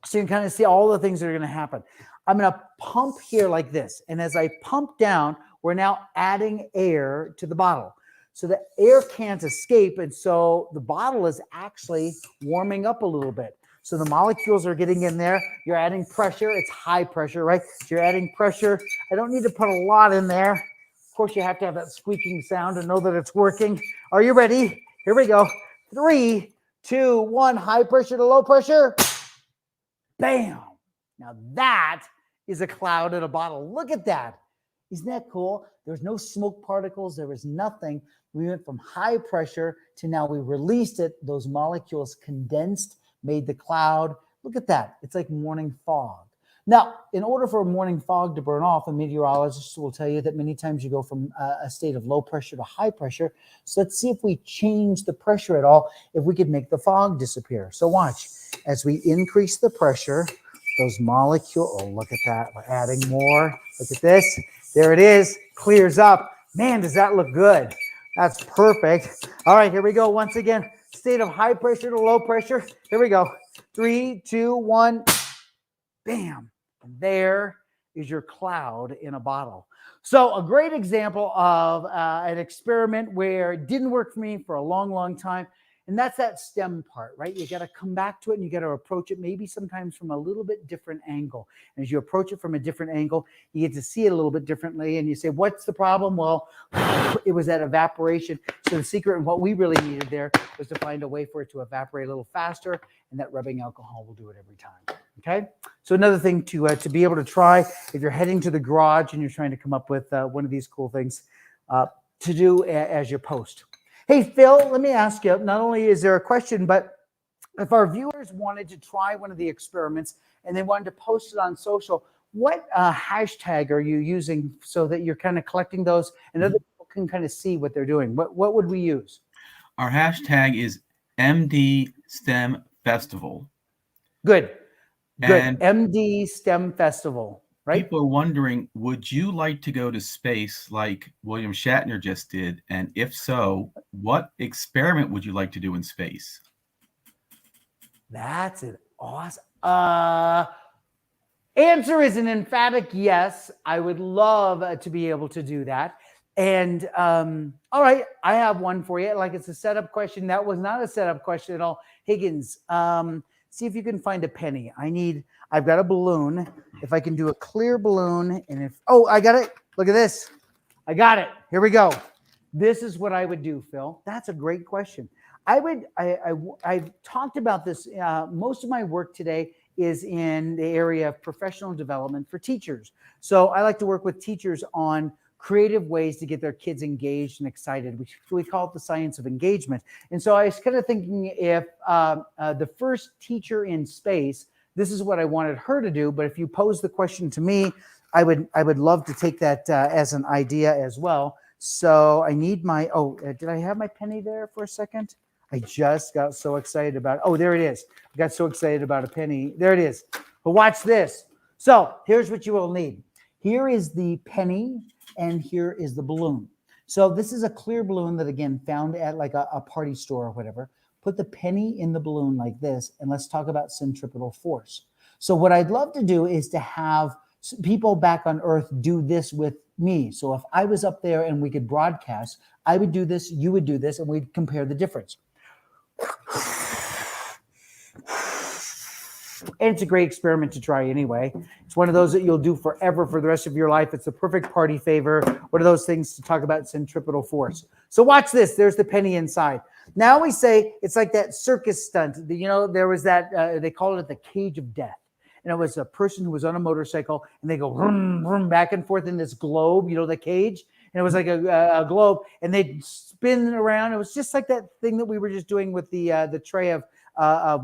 Speaker 1: so you can kind of see all the things that are going to happen. I'm going to pump here like this. And as I pump down, we're now adding air to the bottle. So the air can't escape. And so the bottle is actually warming up a little bit. So the molecules are getting in there. You're adding pressure. It's high pressure, right? So you're adding pressure. I don't need to put a lot in there. Of course, you have to have that squeaking sound to know that it's working. Are you ready? Here we go. 3, 2, 1. High pressure to low pressure. Bam. Now that is a cloud in a bottle. Look at that. Isn't that cool? There's no smoke particles. There was nothing. We went from high pressure to now we released it. Those molecules condensed, made the cloud. Look at that. It's like morning fog. Now, in order for a morning fog to burn off, a meteorologist will tell you that many times you go from a state of low pressure to high pressure. So let's see if we change the pressure at all, if we could make the fog disappear. So watch. As we increase the pressure, those molecules, oh, look at that. We're adding more. Look at this. There it is. Clears up. Man, does that look good. That's perfect. All right, here we go. Once again, state of high pressure to low pressure. Here we go. 3, 2, 1. Bam. And there is your cloud in a bottle. So a great example of an experiment where it didn't work for me for a long, long time. And that's that stem part, right? You got to come back to it and you got to approach it maybe sometimes from a little bit different angle. And as you approach it from a different angle, you get to see it a little bit differently. And you say, what's the problem? Well, it was that evaporation. So the secret and what we really needed there was to find a way for it to evaporate a little faster. And that rubbing alcohol will do it every time. Okay. So another thing to be able to try if you're heading to the garage and you're trying to come up with one of these cool things to do as you post. Hey, Phil, let me ask you, not only is there a question, but if our viewers wanted to try one of the experiments and they wanted to post it on social, what hashtag are you using so that you're kind of collecting those and other people can kind of see what they're doing? What would we use?
Speaker 3: Our hashtag is MD STEM Festival.
Speaker 1: Good.
Speaker 3: And
Speaker 1: MD STEM Festival, right?
Speaker 3: People are wondering, would you like to go to space like William Shatner just did? And if so, what experiment would you like to do in space?
Speaker 1: That's an awesome. Answer is an emphatic yes. I would love to be able to do that. And all right, I have one for you. Like it's a setup question. That was not a setup question at all. Higgins, see if you can find a penny. I've got a balloon. If I can do a clear balloon, and I got it. Look at this. I got it. Here we go. This is what I would do, Phil. That's a great question. I've talked about this. Most of my work today is in the area of professional development for teachers. So I like to work with teachers on creative ways to get their kids engaged and excited, which we call it the science of engagement. And so I was kind of thinking if the first teacher in space, this is what I wanted her to do. But if you pose the question to me, I would love to take that as an idea as well. So I need my, did I have my penny there for a second? I just got so excited about, there it is. I got so excited about a penny. There it is. But watch this. So here's what you will need. Here is the penny and here is the balloon. So this is a clear balloon that, again, found at like a party store or whatever. Put the penny in the balloon like this, and let's talk about centripetal force. So what I'd love to do is to have people back on Earth do this with me. So if I was up there and we could broadcast, I would do this, you would do this, and we'd compare the difference. And it's a great experiment to try anyway. It's one of those that you'll do forever for the rest of your life. It's the perfect party favor. One of those things to talk about centripetal force. So watch this. There's the penny inside. Now we say it's like that circus stunt. There was that, they called it the cage of death. And it was a person who was on a motorcycle and they go vroom, vroom, back and forth in this globe, the cage. And it was like a globe and they'd spin around. It was just like that thing that we were just doing with the tray of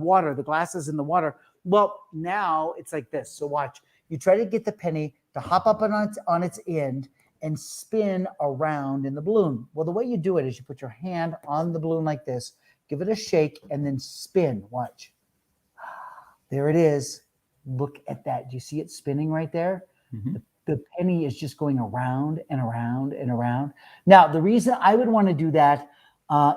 Speaker 1: water, the glasses in the water. Well, now it's like this. So watch. You try to get the penny to hop up on its end and spin around in the balloon. Well, the way you do it is you put your hand on the balloon like this, give it a shake, and then spin. Watch. There it is. Look at that. Do you see it spinning right there? Mm-hmm. The penny is just going around and around and around. Now, the reason I would want to do that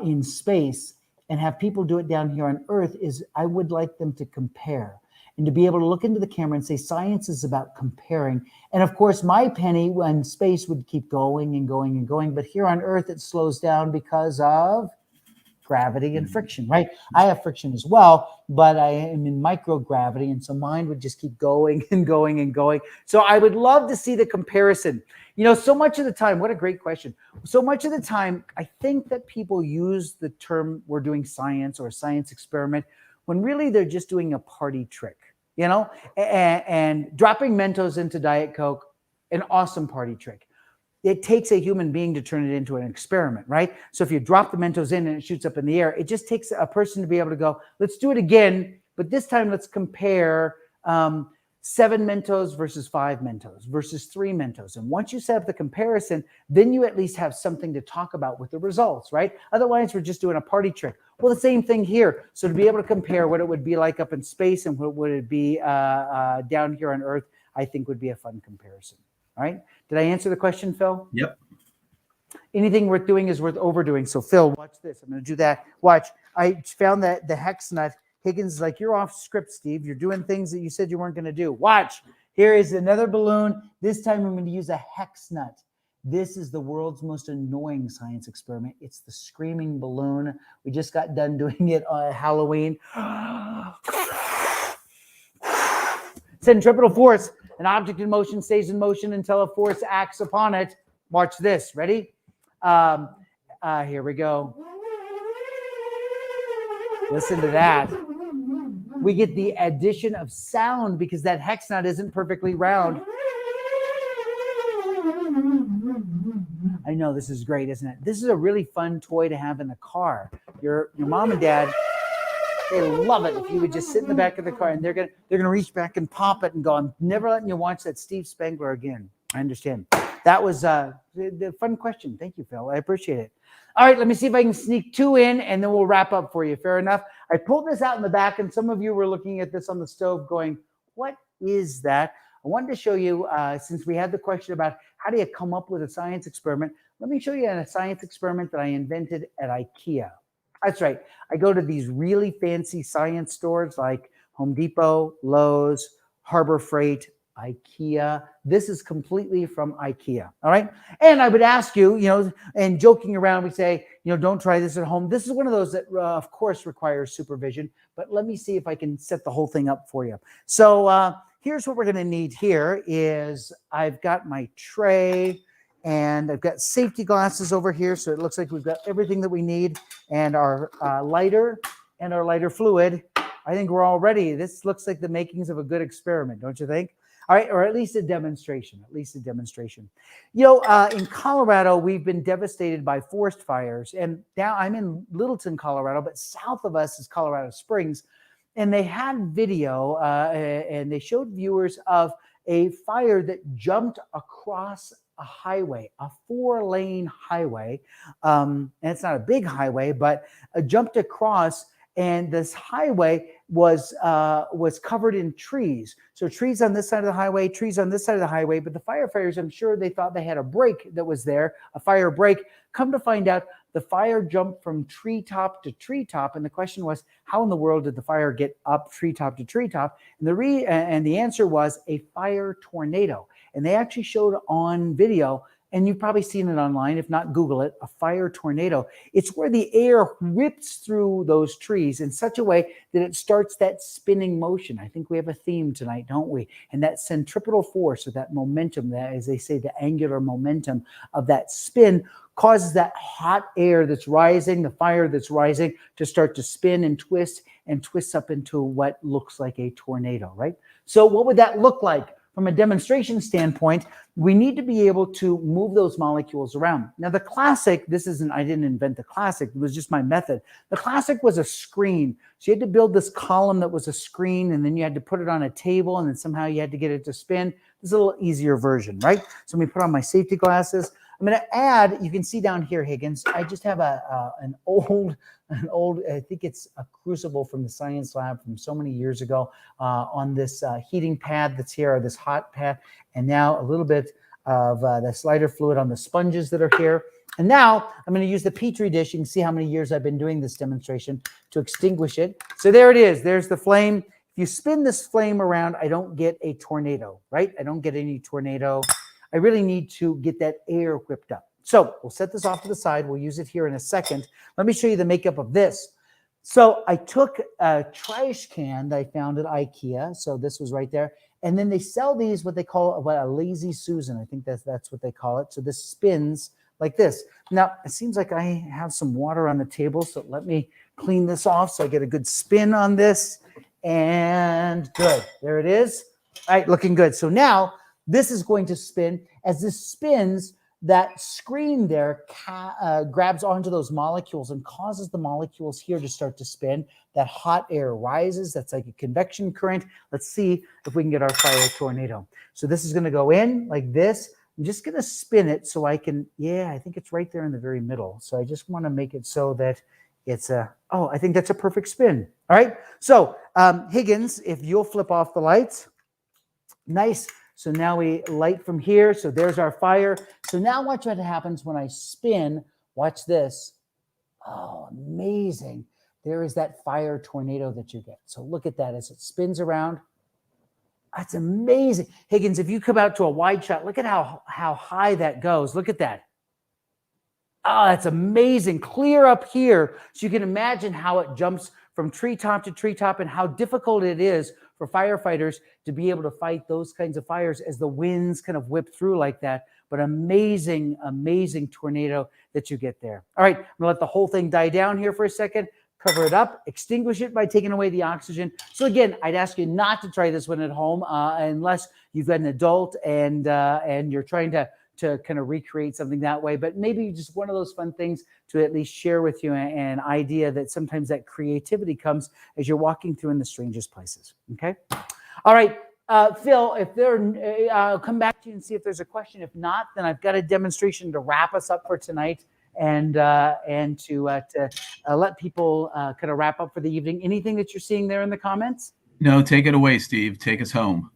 Speaker 1: in space and have people do it down here on Earth is I would like them to compare and to be able to look into the camera and say science is about comparing. And of course, my penny in space would keep going and going and going. But here on Earth, it slows down because of gravity and friction, right? I have friction as well, but I am in microgravity. And so mine would just keep going and going and going. So I would love to see the comparison. So much of the time, what a great question. So much of the time, I think that people use the term we're doing science or a science experiment when really they're just doing a party trick, and dropping Mentos into Diet Coke, an awesome party trick. It takes a human being to turn it into an experiment, right? So if you drop the Mentos in and it shoots up in the air, it just takes a person to be able to go, let's do it again, but this time let's compare 7 Mentos versus 5 Mentos versus 3 Mentos. And once you set up the comparison, then you at least have something to talk about with the results, right? Otherwise, we're just doing a party trick. Well, the same thing here. So to be able to compare what it would be like up in space and what would it be down here on Earth, I think would be a fun comparison. All right. Did I answer the question, Phil?
Speaker 3: Yep.
Speaker 1: Anything worth doing is worth overdoing. So Phil, watch this. I'm going to do that. Watch. I found that the hex nut. Higgins is like, you're off script, Steve. You're doing things that you said you weren't going to do. Watch. Here is another balloon. This time I'm going to use a hex nut. This is the world's most annoying science experiment. It's the screaming balloon. We just got done doing it on Halloween. Centripetal force. An object in motion stays in motion until a force acts upon it. Watch this. Ready? Here we go. Listen to that. We get the addition of sound because that hex nut isn't perfectly round. I know this is great, isn't it? This is a really fun toy to have in the car. Your mom and dad, they love it if you would just sit in the back of the car and they're gonna reach back and pop it and go, I'm never letting you watch that Steve Spangler again. I understand. That was the fun question. Thank you, Phil. I appreciate it. All right, let me see if I can sneak 2 in and then we'll wrap up for you. Fair enough. I pulled this out in the back and some of you were looking at this on the stove going, what is that? I wanted to show you, since we had the question about how do you come up with a science experiment, let me show you a science experiment that I invented at IKEA. That's right. I go to these really fancy science stores like Home Depot, Lowe's, Harbor Freight, IKEA. This is completely from IKEA. All right. And I would ask you, and joking around, we say, don't try this at home. This is one of those that, of course, requires supervision. But let me see if I can set the whole thing up for you. So here's what we're going to need here is I've got my tray and I've got safety glasses over here. So it looks like we've got everything that we need and our lighter and our lighter fluid. I think we're all ready. This looks like the makings of a good experiment, don't you think? All right, or at least a demonstration, in Colorado, we've been devastated by forest fires. And now I'm in Littleton, Colorado, but south of us is Colorado Springs. And they had video and they showed viewers of a fire that jumped across a highway, a 4-lane highway. And it's not a big highway, but jumped across. And this highway was covered in trees. So trees on this side of the highway, trees on this side of the highway. But the firefighters, I'm sure they thought they had a break that was there, a fire break. Come to find out, the fire jumped from treetop to treetop. And the question was, how in the world did the fire get up treetop to treetop? And the answer was a fire tornado. And they actually showed on video, and you've probably seen it online. If not, Google it, a fire tornado. It's where the air whips through those trees in such a way that it starts that spinning motion. I think we have a theme tonight, don't we? And that centripetal force, or that momentum, that, as they say, the angular momentum of that spin causes that hot air that's rising, the fire that's rising, to start to spin and twists up into what looks like a tornado, right? So what would that look like? From a demonstration standpoint, we need to be able to move those molecules around. Now, the classic, I didn't invent the classic, it was just my method. The classic was a screen. So you had to build this column that was a screen, and then you had to put it on a table, and then somehow you had to get it to spin. This is a little easier version, right? So let me put on my safety glasses. I'm going to add, you can see down here, Higgins, I just have an old, I think it's a crucible from the science lab from so many years ago on this heating pad that's here, or this hot pad. And now a little bit of the slider fluid on the sponges that are here. And now I'm going to use the Petri dish. You can see how many years I've been doing this demonstration to extinguish it. So there it is. There's the flame. If you spin this flame around, I don't get a tornado, right? I don't get any tornado. I really need to get that air whipped up. So we'll set this off to the side. We'll use it here in a second. Let me show you the makeup of this. So I took a trash can that I found at IKEA. So this was right there. And then they sell these, what they call a lazy Susan. I think that's what they call it. So this spins like this. Now, it seems like I have some water on the table. So let me clean this off so I get a good spin on this. And good. There it is. All right, looking good. So now this is going to spin. As this spins, that screen there grabs onto those molecules and causes the molecules here to start to spin. That hot air rises. That's like a convection current. Let's see if we can get our fire tornado. So this is going to go in like this. I'm just going to spin it so I can, I think it's right there in the very middle. So I just want to make it so that it's I think that's a perfect spin. All right. So Higgins, if you'll flip off the lights. Nice. So now we light from here. So there's our fire. So now watch what happens when I spin. Watch this. Oh, amazing. There is that fire tornado that you get. So look at that as it spins around. That's amazing. Higgins, if you come out to a wide shot, look at how high that goes. Look at that. Oh, that's amazing. Clear up here. So you can imagine how it jumps from treetop to treetop and how difficult it is for firefighters to be able to fight those kinds of fires as the winds kind of whip through like that. But amazing, amazing tornado that you get there. All right, I'm gonna let the whole thing die down here for a second. Cover it up, extinguish it by taking away the oxygen. So again, I'd ask you not to try this one at home unless you've got an adult and you're trying to kind of recreate something that way. But maybe just one of those fun things to at least share with you an idea that sometimes that creativity comes as you're walking through in the strangest places. Okay. All right. Phil, if I'll come back to you and see if there's a question. If not, then I've got a demonstration to wrap us up for tonight and to let people kind of wrap up for the evening. Anything that you're seeing there in the comments?
Speaker 3: No, take it away, Steve. Take us home.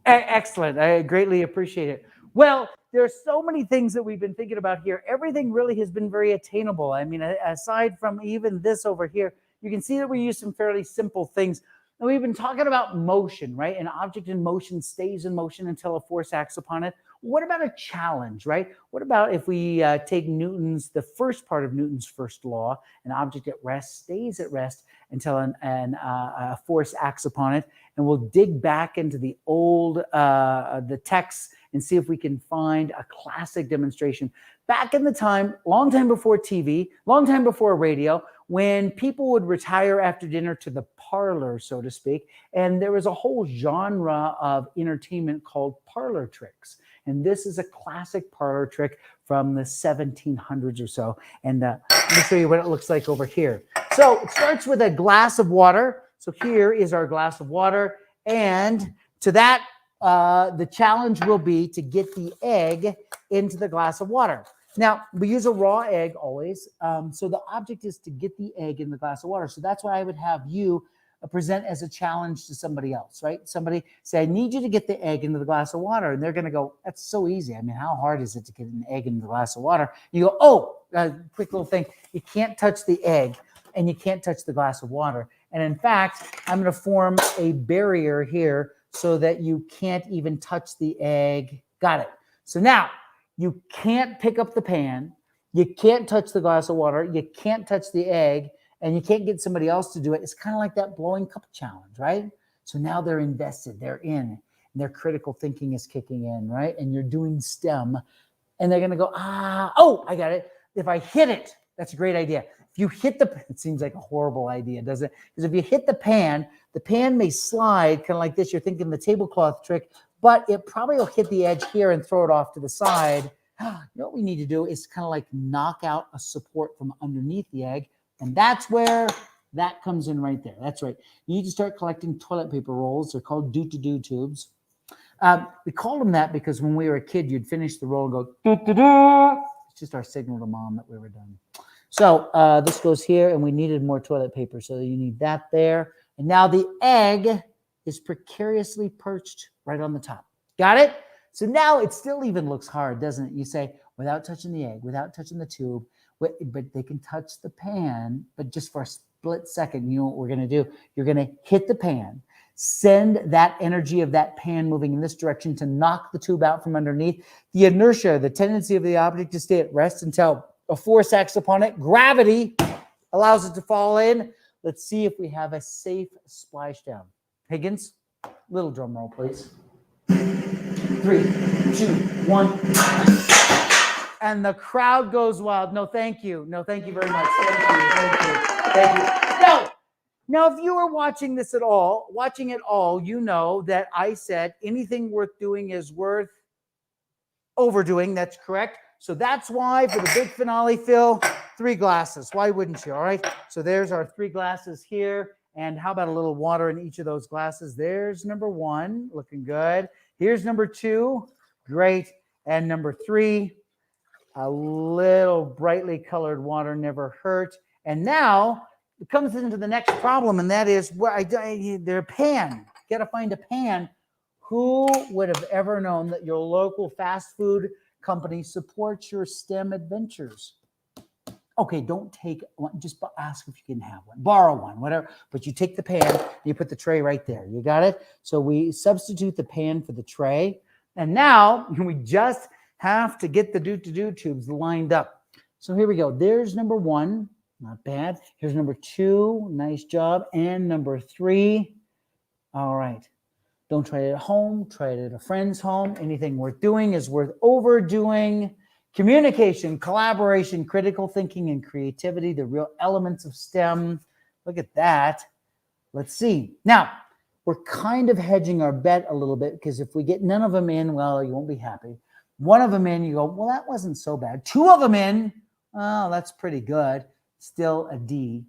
Speaker 1: Excellent. I greatly appreciate it. Well, there are so many things that we've been thinking about here. Everything really has been very attainable. I mean, aside from even this over here, you can see that we use some fairly simple things. And we've been talking about motion, right? An object in motion stays in motion until a force acts upon it. What about a challenge, right? What about if we take the first part of Newton's first law, an object at rest stays at rest until a force acts upon it, and we'll dig back into the old, the texts and see if we can find a classic demonstration. Back in the time, long time before TV, long time before radio, when people would retire after dinner to the parlor, so to speak, and there was a whole genre of entertainment called parlor tricks. And this is a classic parlor trick from the 1700s or so. And let me show you what it looks like over here. So it starts with a glass of water. So here is our glass of water. And to that, the challenge will be to get the egg into the glass of water. Now, we use a raw egg always. So the object is to get the egg in the glass of water. So that's why I would have you present as a challenge to somebody else, right? Somebody say, I need you to get the egg into the glass of water. And they're going to go, that's so easy. I mean, how hard is it to get an egg into the glass of water? You go, oh, quick little thing. You can't touch the egg and you can't touch the glass of water. And in fact, I'm going to form a barrier here so that you can't even touch the egg. Got it. So now you can't pick up the pan. You can't touch the glass of water. You can't touch the egg. And you can't get somebody else to do it. It's kind of like that blowing cup challenge, right? So now they're invested, they're in, and their critical thinking is kicking in, right? And you're doing STEM, and they're going to go, oh, I got it. If I hit it, that's a great idea. If you hit it seems like a horrible idea, doesn't it? Because if you hit the pan may slide kind of like this. You're thinking the tablecloth trick, but it probably will hit the edge here and throw it off to the side. You know what we need to do is kind of like knock out a support from underneath the egg. And that's where that comes in right there. That's right. You need to start collecting toilet paper rolls. They're called do-to-do tubes. We called them that because when we were a kid, you'd finish the roll and go, do-to-do. It's just our signal to mom that we were done. So this goes here, and we needed more toilet paper. So you need that there. And now the egg is precariously perched right on the top. Got it? So now it still even looks hard, doesn't it? You say, without touching the egg, without touching the tube, but they can touch the pan, but just for a split second. You know what we're going to do? You're going to hit the pan, send that energy of that pan moving in this direction to knock the tube out from underneath. The inertia, the tendency of the object to stay at rest until a force acts upon it. Gravity allows it to fall in. Let's see if we have a safe splashdown. Higgins, little drum roll, please. 3, 2, 1. And the crowd goes wild. No, thank you. No, thank you very much. Thank you. Now, if you were watching it all, you know that I said anything worth doing is worth overdoing. That's correct. So that's why for the big finale, Phil, 3 glasses. Why wouldn't you? All right. So there's our 3 glasses here. And how about a little water in each of those glasses? There's number 1, looking good. Here's number 2, great. And number 3, a little brightly colored water never hurt. And now it comes into the next problem, and that is their pan. You got to find a pan. Who would have ever known that your local fast food company supports your STEM adventures? Okay, don't take one. Just ask if you can have one. Borrow one, whatever. But you take the pan and you put the tray right there. You got it? So we substitute the pan for the tray. And now we just have to get the do-to-do tubes lined up. So here we go. There's number 1. Not bad. Here's number 2. Nice job. And number 3. All right. Don't try it at home. Try it at a friend's home. Anything worth doing is worth overdoing. Communication, collaboration, critical thinking, and creativity, the real elements of STEM. Look at that. Let's see. Now, we're kind of hedging our bet a little bit because if we get none of them in, well, you won't be happy. One of them in, you go, well, that wasn't so bad. 2 of them in, oh, that's pretty good. Still a D.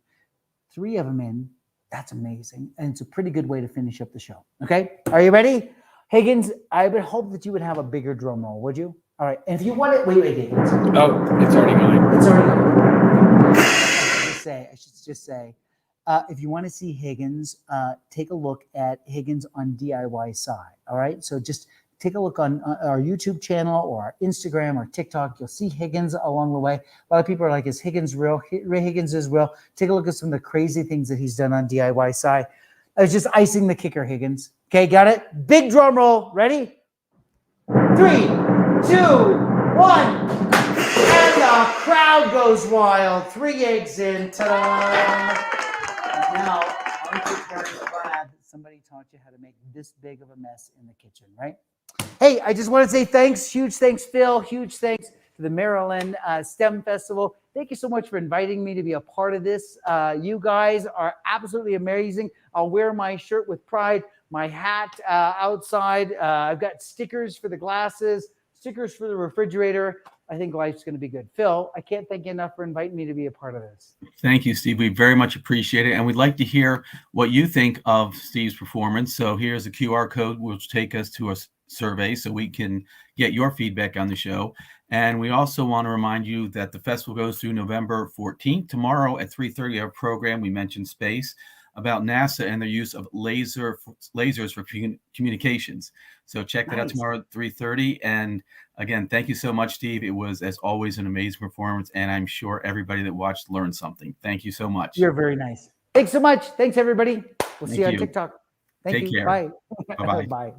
Speaker 1: 3 of them in, that's amazing. And it's a pretty good way to finish up the show. Okay, are you ready? Higgins, I would hope that you would have a bigger drum roll, would you? All right, and if you want it, wait, Higgins.
Speaker 3: Oh, it's already going.
Speaker 1: It's already going. I should just say, if you want to see Higgins, take a look at Higgins on DIY Sci. All right, so just take a look on our YouTube channel or our Instagram or TikTok. You'll see Higgins along the way. A lot of people are like, is Higgins real? Ray Higgins is real. Take a look at some of the crazy things that he's done on DIY Sci. I was just icing the kicker, Higgins. Okay, got it? Big drum roll. Ready? 3, 2, 1. And the crowd goes wild. 3 eggs in. Ta-da! Now, aren't you very glad that somebody taught you how to make this big of a mess in the kitchen, right? Hey, I just want to say thanks. Huge thanks, Phil. Huge thanks to the Maryland STEM Festival. Thank you so much for inviting me to be a part of this. You guys are absolutely amazing. I'll wear my shirt with pride, my hat outside. I've got stickers for the glasses, stickers for the refrigerator. I think life's going to be good. Phil, I can't thank you enough for inviting me to be a part of this.
Speaker 3: Thank you, Steve. We very much appreciate it. And we'd like to hear what you think of Steve's performance. So here's a QR code which will take us to a survey so we can get your feedback on the show. And we also want to remind you that the festival goes through November 14th. Tomorrow at 3:30, our program, we mentioned space, about NASA and their use of lasers for communications. So check that out tomorrow at 3:30. And again, thank you so much, Steve. It was, as always, an amazing performance. And I'm sure everybody that watched learned something. Thank you so much.
Speaker 1: You're very nice. Thanks so much. Thanks, everybody. We'll see you on
Speaker 3: you.
Speaker 1: TikTok. Thank
Speaker 3: Take
Speaker 1: you.
Speaker 3: care.
Speaker 1: Bye.
Speaker 3: Bye-bye.
Speaker 1: Bye.